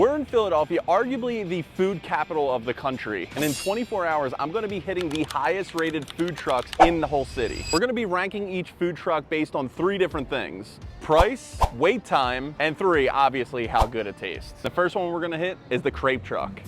We're in Philadelphia, arguably the food capital of the country. And in 24 hours, I'm gonna be hitting the highest rated food trucks in the whole city. We're gonna be ranking each food truck based on 3 different things: price, wait time, and 3, obviously, how good it tastes. The first one we're gonna hit is the crepe truck.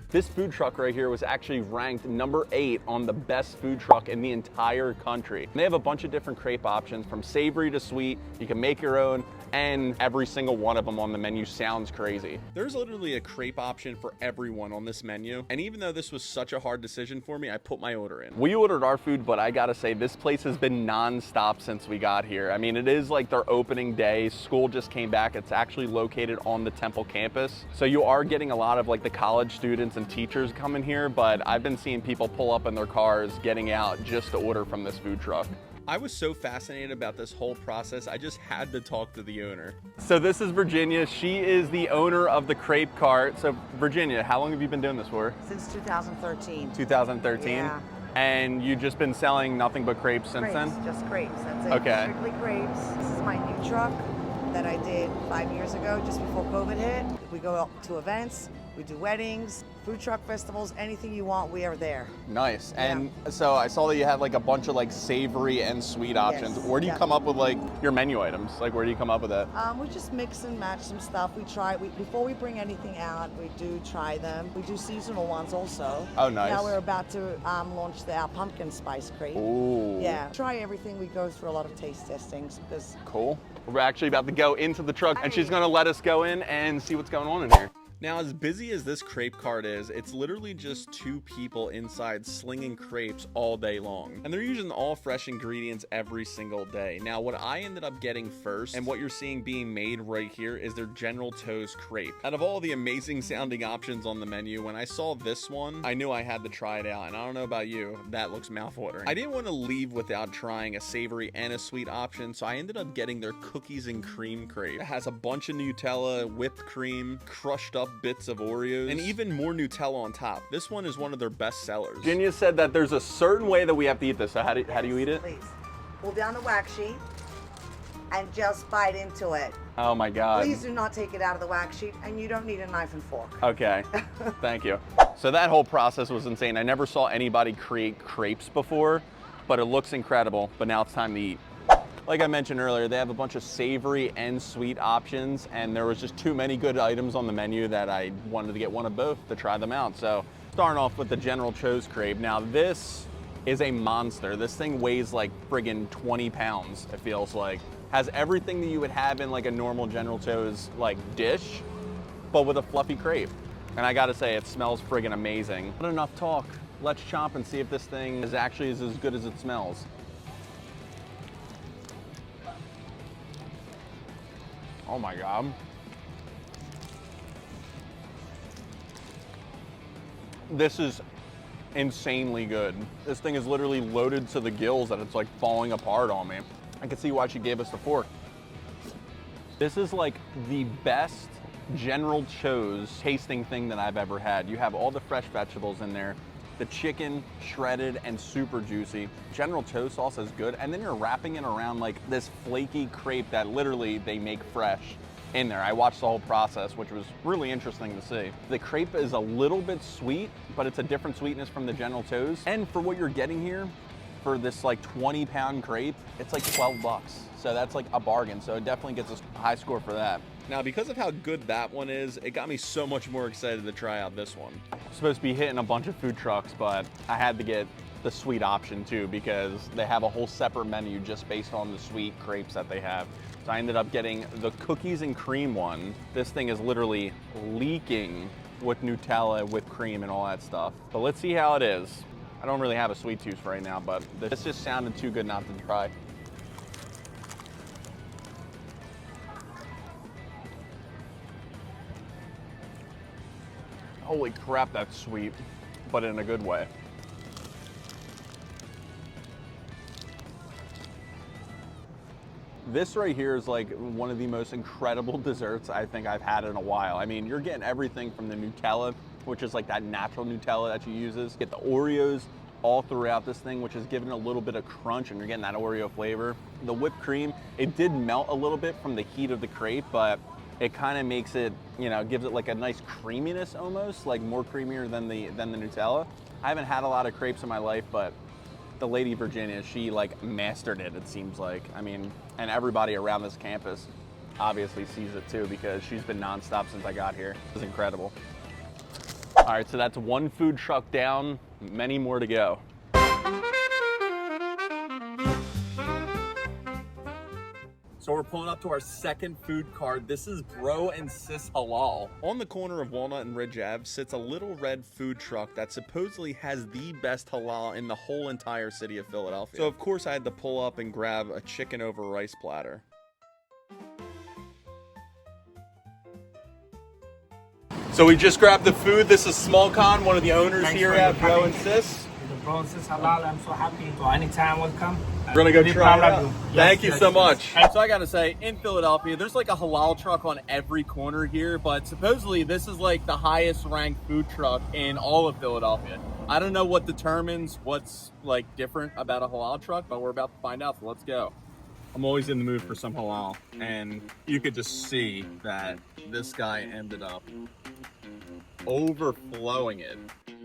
This food truck right here was actually ranked number 8 on the best food truck in the entire country. And they have a bunch of different crepe options, from savory to sweet. You can make your own, and every single one of them on the menu sounds crazy. There's literally a crepe option for everyone on this menu. And even though this was such a hard decision for me, I put my order in. We ordered our food, but I gotta say, this place has been non-stop since we got here. I mean, it is like their opening day. School just came back. It's actually located on the Temple campus. So you are getting a lot of like the college students and teachers coming here, but I've been seeing people pull up in their cars getting out just to order from this food truck. I was so fascinated about this whole process, I just had to talk to the owner. So this is Virginia. She is the owner of the crepe cart. So Virginia, how long have you been doing this for? Since 2013. 2013? Yeah. And you've just been selling nothing but crepes since then? Just crepes, that's it. Okay. Strictly crepes. This is my new truck that I did 5 years ago, just before COVID hit. We go out to events, we do weddings, food truck festivals, anything you want, we are there. Nice. Yeah. And so I saw that you had like a bunch of like savory and sweet options. Yes. Where do you Yeah. come up with like your menu items? Like, where do you come up with that? We just mix and match some stuff. Before we bring anything out, we do try them. We do seasonal ones also. Oh, nice. Now we're about to launch our pumpkin spice crepe. Ooh. Yeah, try everything. We go through a lot of taste testings because Cool. We're actually about to go into the truck, and she's Hey. gonna let us go in and see what's going on in here. Now, as busy as this crepe cart is, it's literally just 2 people inside slinging crepes all day long. And they're using all fresh ingredients every single day. Now, what I ended up getting first, and what you're seeing being made right here, is their General Tso's crepe. Out of all the amazing sounding options on the menu, when I saw this one, I knew I had to try it out. And I don't know about you, that looks mouthwatering. I didn't want to leave without trying a savory and a sweet option, so I ended up getting their cookies and cream crepe. It has a bunch of Nutella, whipped cream, crushed up bits of Oreos, and even more Nutella on top. This one is one of their best sellers. Virginia said that there's a certain way that we have to eat this. So how do you eat it? Please pull down the wax sheet and just bite into it. Oh my God. Please do not take it out of the wax sheet, and you don't need a knife and fork. Okay, thank you. So that whole process was insane. I never saw anybody create crepes before, but it looks incredible. But now it's time to eat. Like I mentioned earlier, they have a bunch of savory and sweet options, and there was just too many good items on the menu that I wanted to get one of both to try them out. So starting off with the General Tso's crepe. Now this is a monster. This thing weighs like friggin' 20 pounds, it feels like. Has everything that you would have in like a normal General Tso's like dish, but with a fluffy crepe. And I gotta say, it smells friggin' amazing. Not enough talk. Let's chomp and see if this thing is actually as good as it smells. Oh my God. This is insanely good. This thing is literally loaded to the gills that it's like falling apart on me. I can see why she gave us the fork. This is like the best General Tso's tasting thing that I've ever had. You have all the fresh vegetables in there. The chicken shredded and super juicy. General Tso's sauce is good, and then you're wrapping it around like this flaky crepe that literally they make fresh in there. I watched the whole process, which was really interesting to see. The crepe is a little bit sweet, but it's a different sweetness from the General Tso's. And for what you're getting here, for this like 20-pound crepe, it's like 12 bucks. So that's like a bargain. So it definitely gets a high score for that. Now, because of how good that one is, it got me so much more excited to try out this one. I'm supposed to be hitting a bunch of food trucks, but I had to get the sweet option too, because they have a whole separate menu just based on the sweet crepes that they have. So I ended up getting the cookies and cream one. This thing is literally leaking with Nutella, with cream and all that stuff. But let's see how it is. I don't really have a sweet tooth right now, but this just sounded too good not to try. Holy crap, that's sweet, but in a good way. This right here is like one of the most incredible desserts I think I've had in a while. I mean, you're getting everything from the Nutella, which is like that natural Nutella that she uses. Get the Oreos all throughout this thing, which is giving a little bit of crunch, and you're getting that Oreo flavor. The whipped cream It did melt a little bit from the heat of the crepe, but it kind of makes it, you know, gives it like a nice creaminess almost, like more creamier than the Nutella. I haven't had a lot of crepes in my life, but the Lady Virginia, she like mastered it seems like. I mean, and everybody around this campus obviously sees it too because she's been nonstop since I got here. It's incredible. All right, so that's one food truck down, many more to go. So we're pulling up to our second food cart. This is Bro and Sis Halal. On the corner of Walnut and Ridge Ave sits a little red food truck that supposedly has the best halal in the whole entire city of Philadelphia. So of course I had to pull up and grab a chicken over rice platter. So we just grabbed the food. This is Small Khan, one of the owners here at Bro and Sis. Bro and Sis Halal, I'm so happy to anytime welcome. We're gonna go try it out. Thank you so much. Yes. So I gotta say, in Philadelphia, there's like a halal truck on every corner here, but supposedly this is like the highest ranked food truck in all of Philadelphia. I don't know what determines what's like different about a halal truck, but we're about to find out, so let's go. I'm always in the mood for some halal, and you could just see that this guy ended up overflowing it.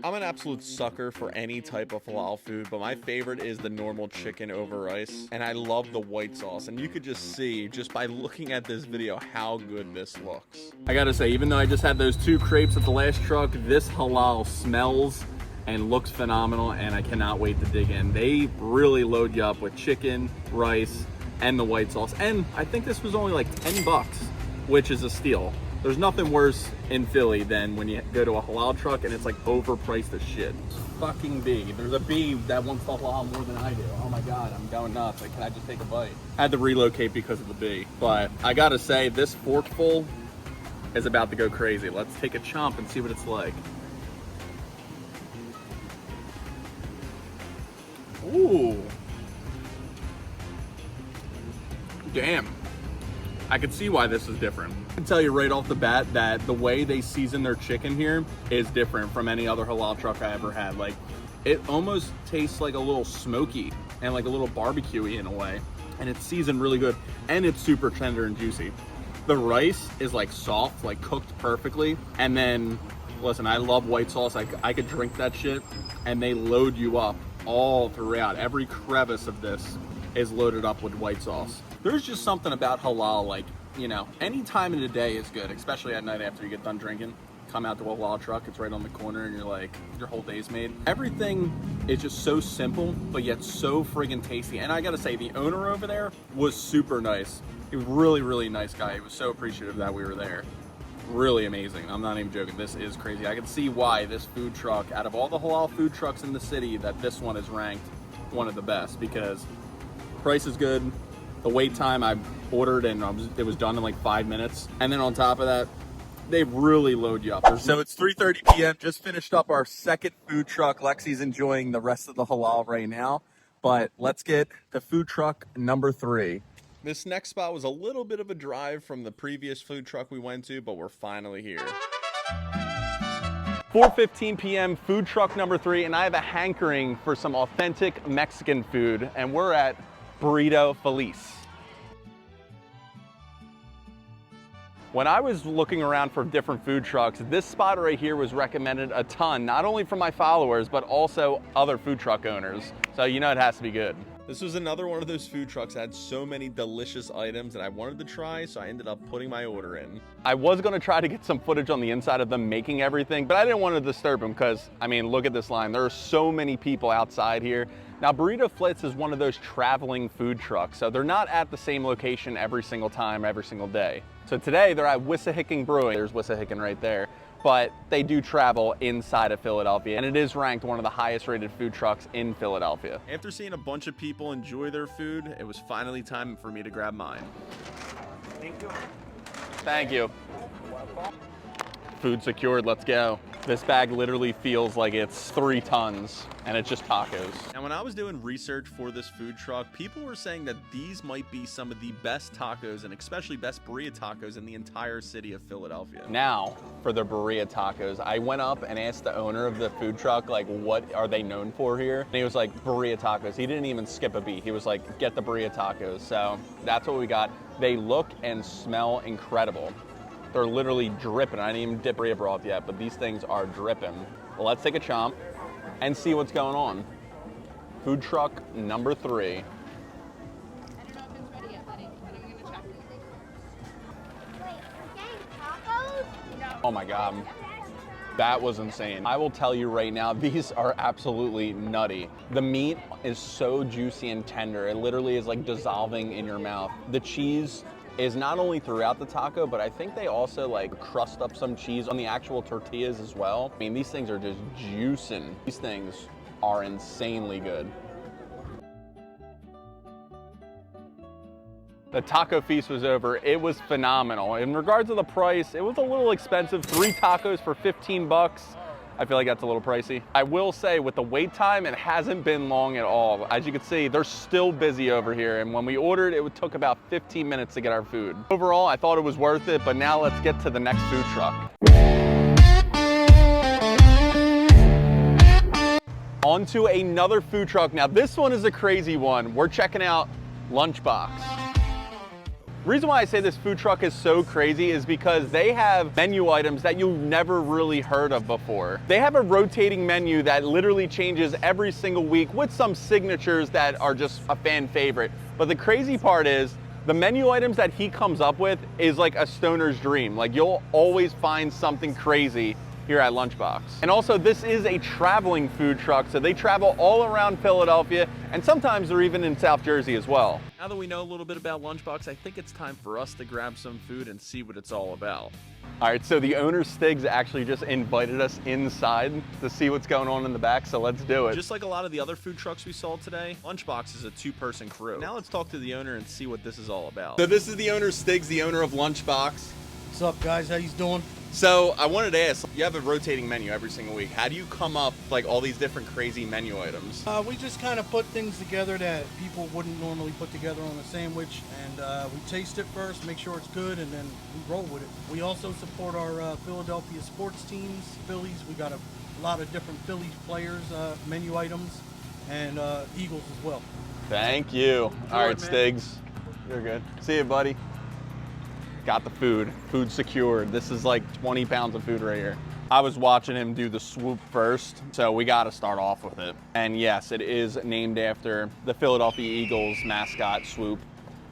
I'm an absolute sucker for any type of halal food, but my favorite is the normal chicken over rice, and I love the white sauce. And you could just see, just by looking at this video, how good this looks. I gotta say, even though I just had those 2 crepes at the last truck, this halal smells and looks phenomenal, and I cannot wait to dig in. They really load you up with chicken, rice, and the white sauce. And I think this was only like 10 bucks, which is a steal. There's nothing worse in Philly than when you go to a halal truck and it's like overpriced as shit. Fucking bee. There's a bee that wants the halal more than I do. Oh my God, I'm going nuts. Like, can I just take a bite? I had to relocate because of the bee. But I gotta say, this forkful is about to go crazy. Let's take a chomp and see what it's like. Ooh. Damn. I can see why this is different. I can tell you right off the bat that the way they season their chicken here is different from any other halal truck I ever had. Like, it almost tastes like a little smoky and like a little barbecue-y in a way. And it's seasoned really good, and it's super tender and juicy. The rice is like soft, like cooked perfectly. And then, listen, I love white sauce. I could drink that shit, and they load you up all throughout. Every crevice of this is loaded up with white sauce. There's just something about halal, like, you know, any time of the day is good, especially at night after you get done drinking. Come out to a halal truck, it's right on the corner, and you're like, your whole day's made. Everything is just so simple, but yet so friggin' tasty. And I gotta say, the owner over there was super nice. He was really, really nice guy. He was so appreciative that we were there. Really amazing. I'm not even joking. This is crazy. I can see why this food truck, out of all the halal food trucks in the city, that this one is ranked one of the best, because price is good. The wait time, I ordered and it was done in like 5 minutes. And then on top of that, they really load you up. So it's 3:30 p.m. Just finished up our second food truck. Lexi's enjoying the rest of the halal right now. But let's get to food truck number 3. This next spot was a little bit of a drive from the previous food truck we went to, but we're finally here. 4:15 p.m. food truck number 3, and I have a hankering for some authentic Mexican food, and we're at Burrito Feliz. When I was looking around for different food trucks, this spot right here was recommended a ton, not only from my followers, but also other food truck owners. So you know it has to be good. This was another one of those food trucks that had so many delicious items that I wanted to try, so I ended up putting my order in. I was gonna try to get some footage on the inside of them making everything, but I didn't want to disturb them because, I mean, look at this line. There are so many people outside here. Now, Burrito Feliz is one of those traveling food trucks, so they're not at the same location every single time, every single day. So today they're at Wissahickon Brewing. There's Wissahickon right there. But they do travel inside of Philadelphia, and it is ranked one of the highest rated food trucks in Philadelphia. After seeing a bunch of people enjoy their food, it was finally time for me to grab mine. Thank you. Thank you. Food secured, let's go. This bag literally feels like it's 3 tons and it's just tacos. Now, when I was doing research for this food truck, people were saying that these might be some of the best tacos and especially best burrito tacos in the entire city of Philadelphia. Now, for the burrito tacos, I went up and asked the owner of the food truck, like, what are they known for here? And he was like, burrito tacos. He didn't even skip a beat. He was like, get the burrito tacos. So that's what we got. They look and smell incredible. They're literally dripping. I didn't even dip burrito broth yet, but these things are dripping. Well, let's take a chomp and see what's going on. Food truck number 3. I don't know if it's ready yet, buddy, but I'm gonna check. Wait, we're getting tacos? No. Oh my God. That was insane. I will tell you right now, these are absolutely nutty. The meat is so juicy and tender. It literally is like dissolving in your mouth. The cheese is not only throughout the taco, but I think they also like crust up some cheese on the actual tortillas as well. I mean, these things are just juicing. These things are insanely good. The taco feast was over. It was phenomenal. In regards to the price, it was a little expensive. 3 tacos for 15 bucks. I feel like that's a little pricey. I will say with the wait time, it hasn't been long at all. As you can see, they're still busy over here. And when we ordered, it took about 15 minutes to get our food. Overall, I thought it was worth it, but now let's get to the next food truck. On to another food truck. Now this one is a crazy one. We're checking out Lunchbox. The reason why I say this food truck is so crazy is because they have menu items that you've never really heard of before. They have a rotating menu that literally changes every single week with some signatures that are just a fan favorite. But the crazy part is the menu items that he comes up with is like a stoner's dream. Like you'll always find something crazy here at Lunchbox. And also this is a traveling food truck, so they travel all around Philadelphia and sometimes they're even in South Jersey as well. Now that we know a little bit about Lunchbox, I think it's time for us to grab some food and see what it's all about. All right, so the owner Stiggs actually just invited us inside to see what's going on in the back, so let's do it. Just like a lot of the other food trucks we saw today, Lunchbox is a 2-person crew. Now let's talk to the owner and see what this is all about. So this is the owner Stiggs, the owner of Lunchbox. What's up, guys? How you doing? So I wanted to ask, you have a rotating menu every single week. How do you come up with like all these different crazy menu items? We just kind of put things together that people wouldn't normally put together on a sandwich, and we taste it first, make sure it's good, and then we roll with it. We also support our Philadelphia sports teams, Phillies. We got a lot of different Phillies players, menu items, and Eagles as well. Thank you. All right, man. Stiggs, you're good. See you, buddy. Got the food secured. This is like 20 pounds of food right here. I was watching him do the swoop first, so we got to start off with it. And yes, it is named after the Philadelphia Eagles mascot, Swoop.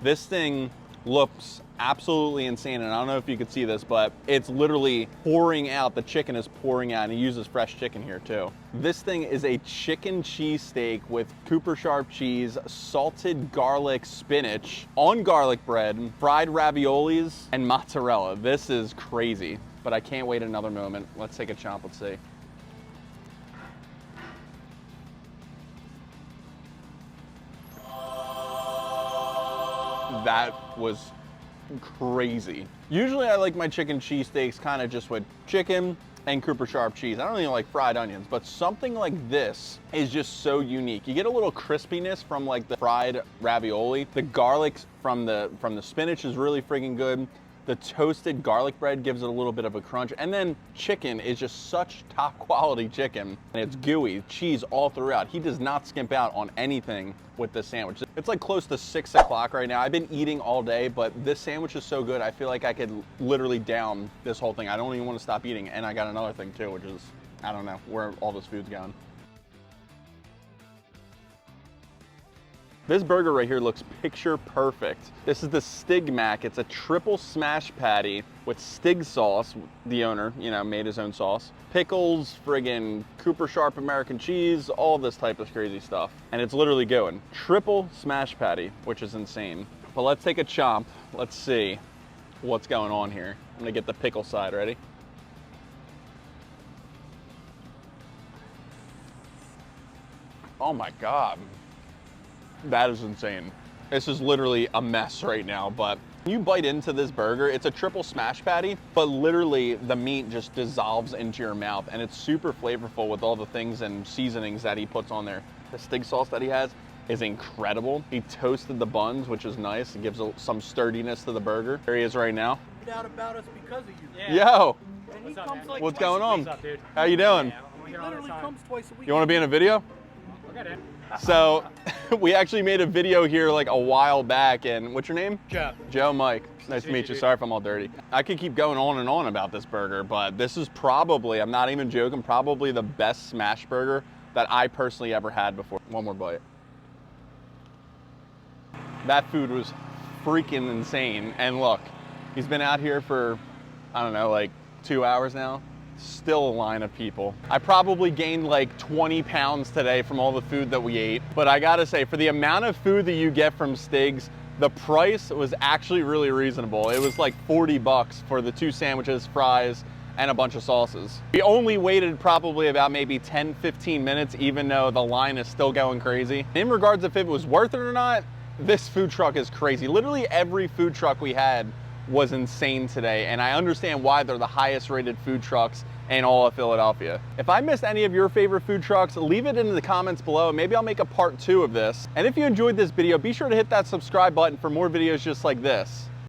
This thing looks absolutely insane, and I don't know if you could see this, but it's literally pouring out. The chicken is pouring out, and he uses fresh chicken here too. This thing is a chicken cheesesteak with Cooper Sharp cheese, salted garlic spinach on garlic bread, fried raviolis, and mozzarella. This is crazy, but I can't wait another moment. Let's take a chomp, let's see. That was crazy. Usually I like my chicken cheesesteaks kind of just with chicken and Cooper Sharp cheese. I don't even like fried onions, but something like this is just so unique. You get a little crispiness from like the fried ravioli. The garlic from the spinach is really freaking good. The toasted garlic bread gives it a little bit of a crunch. And then chicken is just such top quality chicken. And it's gooey, cheese all throughout. He does not skimp out on anything with this sandwich. It's like close to 6 o'clock right now. I've been eating all day, but this sandwich is so good. I feel like I could literally down this whole thing. I don't even want to stop eating. And I got another thing too, which is, I don't know where all this food's going. This burger right here looks picture perfect. This is the Stig Mac. It's a triple smash patty with Stig sauce. The owner, made his own sauce. Pickles, friggin' Cooper Sharp American cheese, all this type of crazy stuff. And it's literally going triple smash patty, which is insane. But let's take a chomp. Let's see what's going on here. I'm gonna get the pickle side, ready? Oh my God. That is insane. This is literally a mess right now, but You bite into this burger, it's a triple smash patty, but literally the meat just dissolves into your mouth, and it's super flavorful with all the things and seasonings that he puts on there. The steak sauce that he has is incredible. He toasted the buns, which is nice. It gives some sturdiness to the burger. There he is right now. Out about us because of you. Yeah. Yo, And he comes like what's twice going a on? week. What's up, dude? How you doing? Yeah, I'm He here all the literally time. comes twice a week. You want to be in a video? Look at it. So we actually made a video here like a while back, and what's your name? Joe. Joe Mike. Nice to meet you. dude. Sorry if I'm all dirty. I could keep going on and on about this burger, but this is probably, I'm not even joking, probably the best smash burger that I personally ever had before. One more bite. That food was freaking insane. And look, he's been out here for, I don't know, like 2 hours now. Still a line of people. I probably gained like 20 pounds today from all the food that we ate. But I gotta say, for the amount of food that you get from Stig's, the price was actually really reasonable. It was like 40 bucks for the 2 sandwiches, fries, and a bunch of sauces. We only waited probably about maybe 10, 15 minutes, even though the line is still going crazy. In regards if it was worth it or not, this food truck is crazy. Literally every food truck we had was insane today, and I understand why they're the highest rated food trucks in all of Philadelphia. If I missed any of your favorite food trucks, leave it in the comments below. Maybe I'll make a part 2 of this. And if you enjoyed this video, be sure to hit that subscribe button for more videos just like this.